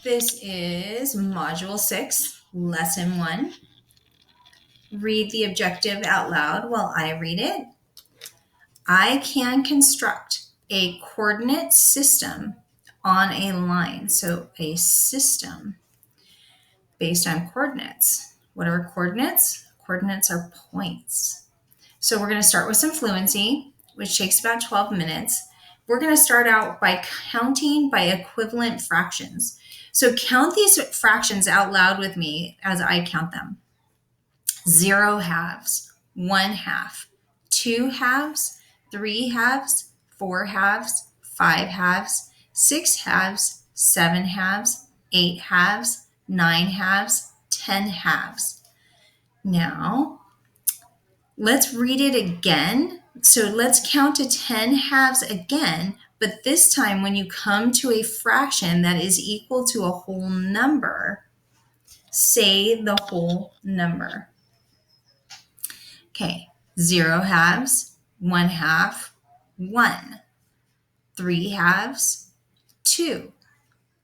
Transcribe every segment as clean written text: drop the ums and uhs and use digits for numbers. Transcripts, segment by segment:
This is Module 6, Lesson 1. Read the objective out loud while I read it. I can construct a coordinate system on a line. So a system based on coordinates. What are coordinates? Coordinates are points. So we're going to start with some fluency, which takes about 12 minutes. We're going to start out by counting by equivalent fractions. So count these fractions out loud with me as I count them. 0 halves, 1 half, 2 halves, 3 halves, 4 halves, 5 halves, 6 halves, 7 halves, 8 halves, 9 halves, 10 halves. Now, let's read it again. So let's count to 10 halves again, but this time when you come to a fraction that is equal to a whole number, say the whole number. Okay, 0 halves, 1 half, 1. 3 halves, 2.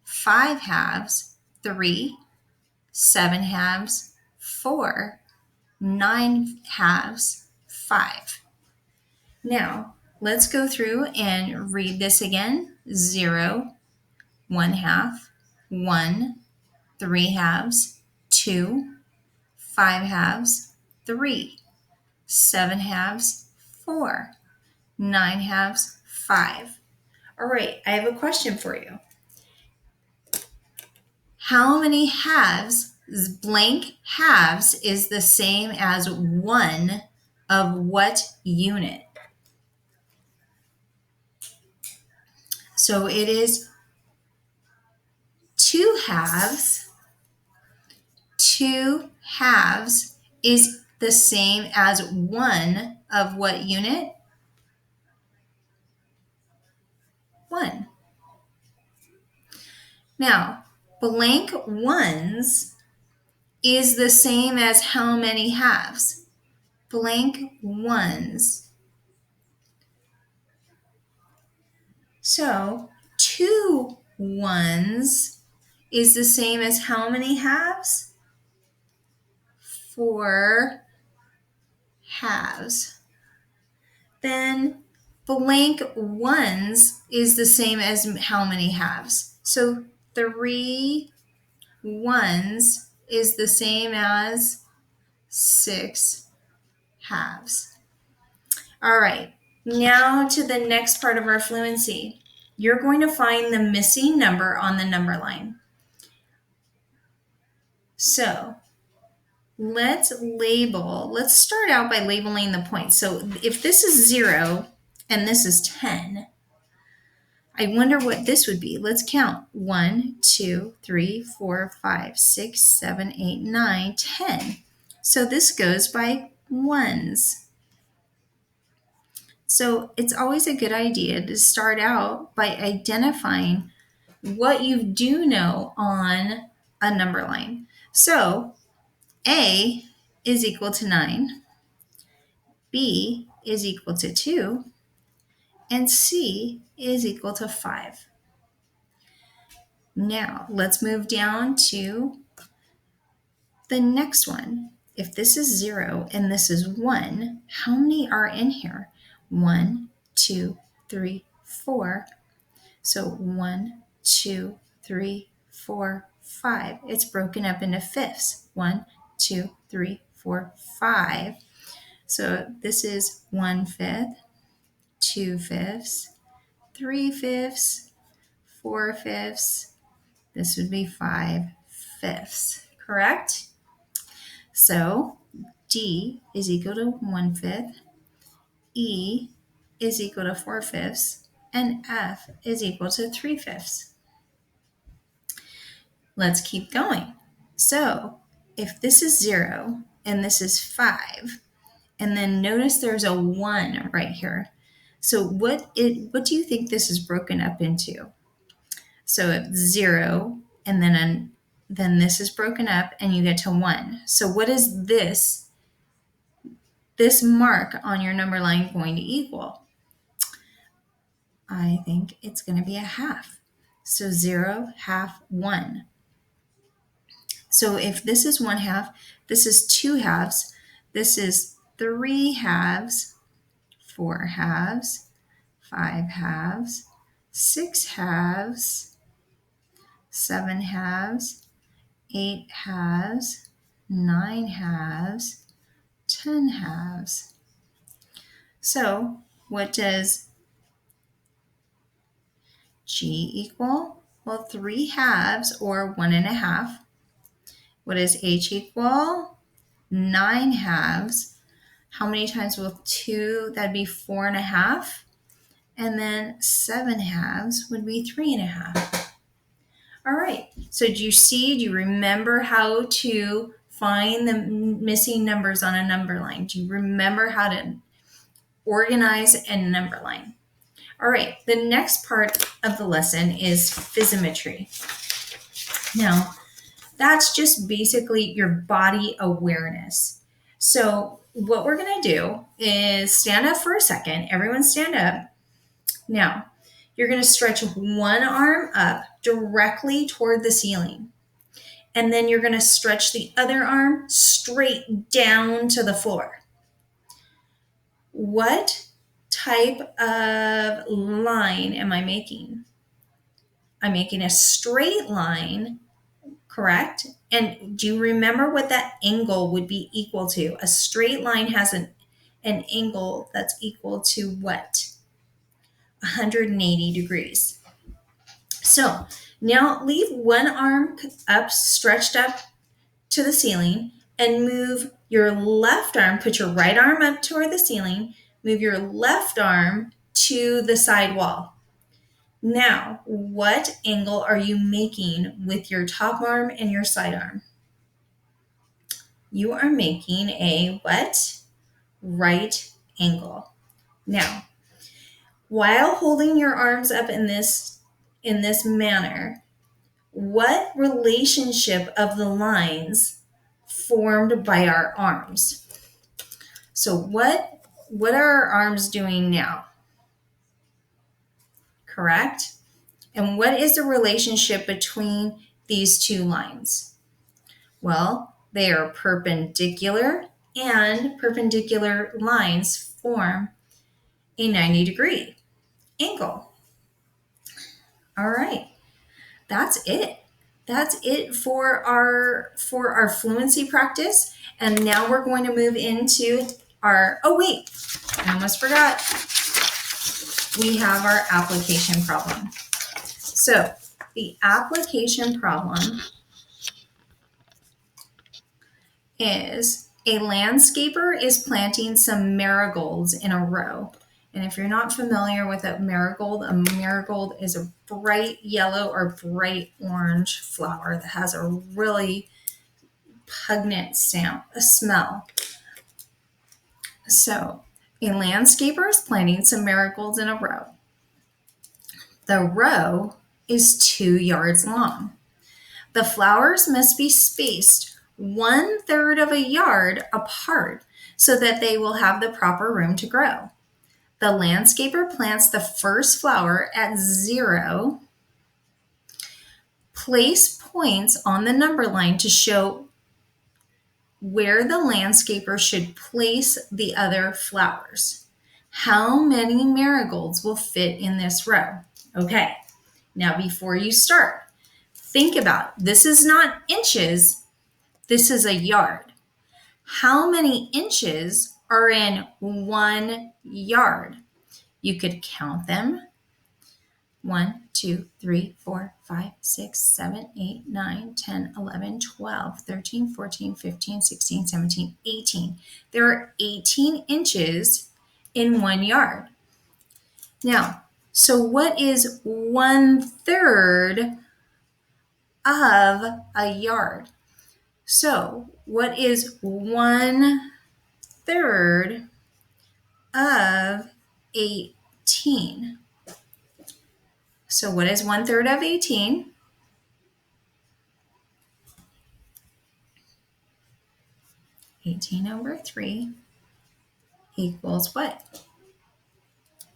5 halves, 3. 7 halves, 4. 9 halves, 5. Now, let's go through and read this again. 0, 1 half, 1, 3 halves, 2, 5 halves, 3, 7 halves, 4, 9 halves, 5. All right, I have a question for you. How many halves, blank halves, is the same as 1 of what unit? So it is 2 halves. 2 halves is the same as 1 of what unit? 1. Now, blank ones is the same as how many halves? Blank ones. So 2 ones is the same as how many halves? 4 halves. Then blank ones is the same as how many halves? So 3 ones is the same as 6 halves. All right, now to the next part of our fluency. You're going to find the missing number on the number line. So let's start out by labeling the points. So if this is 0 and this is 10, I wonder what this would be. Let's count. 1, 2, 3, 4, 5, 6, 7, 8, 9, 10. So this goes by ones. So it's always a good idea to start out by identifying what you do know on a number line. So A is equal to 9, B is equal to 2, and C is equal to 5. Now let's move down to the next one. If this is 0 and this is 1, how many are in here? 1, 2, 3, 4. So 1, 2, 3, 4, 5. It's broken up into fifths. 1, 2, 3, 4, 5. So this is 1/5, 2/5, 3/5, 4/5. This would be 5/5, correct? So D is equal to 1/5, E is equal to 4/5, and F is equal to 3/5. Let's keep going. So if this is 0 and this is 5, and then notice there's a 1 right here. So what do you think this is broken up into? So if 0 and then this is broken up and you get to 1. So what is this mark on your number line going to equal? I think it's going to be a half. So 0, half, 1. So if this is 1 half, this is 2 halves, this is 3 halves, 4 halves, 5 halves, 6 halves, 7 halves, 8 halves, 9 halves, 10 halves. So what does G equal? Well, 3 halves or 1.5. What does H equal? 9 halves. How many times will 2? That'd be 4.5. And then 7 halves would be 3.5. All right. So do you remember how to find the missing numbers on a number line? Do you remember how to organize a number line? All right. The next part of the lesson is physimetry. Now, that's just basically your body awareness. So what we're going to do is stand up for a second. Everyone stand up. Now, you're going to stretch one arm up directly toward the ceiling. And then you're going to stretch the other arm straight down to the floor. What type of line am I making? I'm making a straight line, correct? And do you remember what that angle would be equal to? A straight line has an angle that's equal to what? 180 degrees. So now leave one arm up, stretched up to the ceiling, and move your left arm, put your right arm up toward the ceiling, move your left arm to the side wall. Now, what angle are you making with your top arm and your side arm? You are making a what? Right angle. Now, while holding your arms up in this manner, what relationship of the lines formed by our arms? So what are our arms doing now? Correct? And what is the relationship between these two lines? Well, they are perpendicular, and perpendicular lines form a 90-degree angle. All right, that's it. That's it for our fluency practice. And now we're going to move into our, oh wait, I almost forgot. We have our application problem. So the application problem is a landscaper is planting some marigolds in a row. And if you're not familiar with a marigold is a bright yellow or bright orange flower that has a really pungent smell. So a landscaper is planting some marigolds in a row. The row is 2 yards long. The flowers must be spaced 1/3 of a yard apart so that they will have the proper room to grow. The landscaper plants the first flower at 0. Place points on the number line to show where the landscaper should place the other flowers. How many marigolds will fit in this row? Okay, now before you start, think about it. This is not inches, this is a yard. How many inches are in 1 yard? You could count them. 1, 2, 3, 4, 5, 6, 7, 8, 9, 10, 11, 12, 13, 14, 15, 16, 17, 18. There are 18 inches in 1 yard. Now, so what is 1/3 of a yard? So what is 1/3 of 18? So what is 1/3 of 18? 18 over 3 equals what?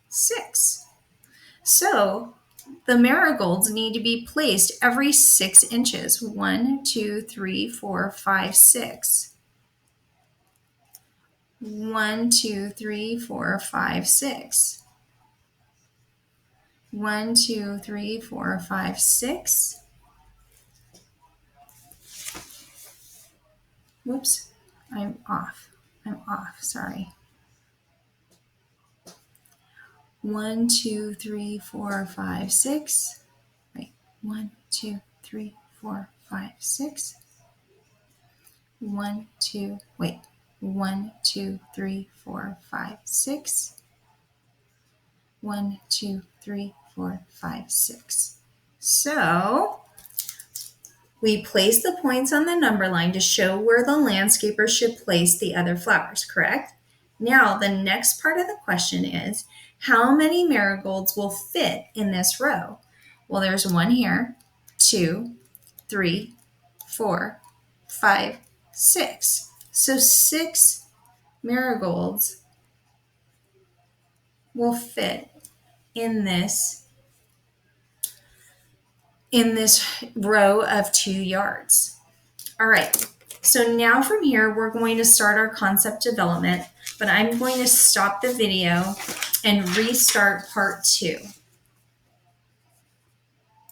6. So the marigolds need to be placed every 6 inches. 1, 2, 3, 4, 5, 6. 1, 2, 3, 4, 5, 6. 1, 2, 3, 4, 5, 6. Whoops, I'm off. Sorry. 1, 2, 3, 4, 5, 6. Wait, 1, 2, 3, 4, 5, 6. 1, 2, wait. 1, 2, 3, 4, 5, 6. 1, 2, 3, 4, 5, 6. So we place the points on the number line to show where the landscaper should place the other flowers, correct? Now, the next part of the question is, how many marigolds will fit in this row? Well, there's 1 here, 2, 3, 4, 5, 6. So 6 marigolds will fit in this row of 2 yards. All right, so now from here, we're going to start our concept development, but I'm going to stop the video and restart part 2.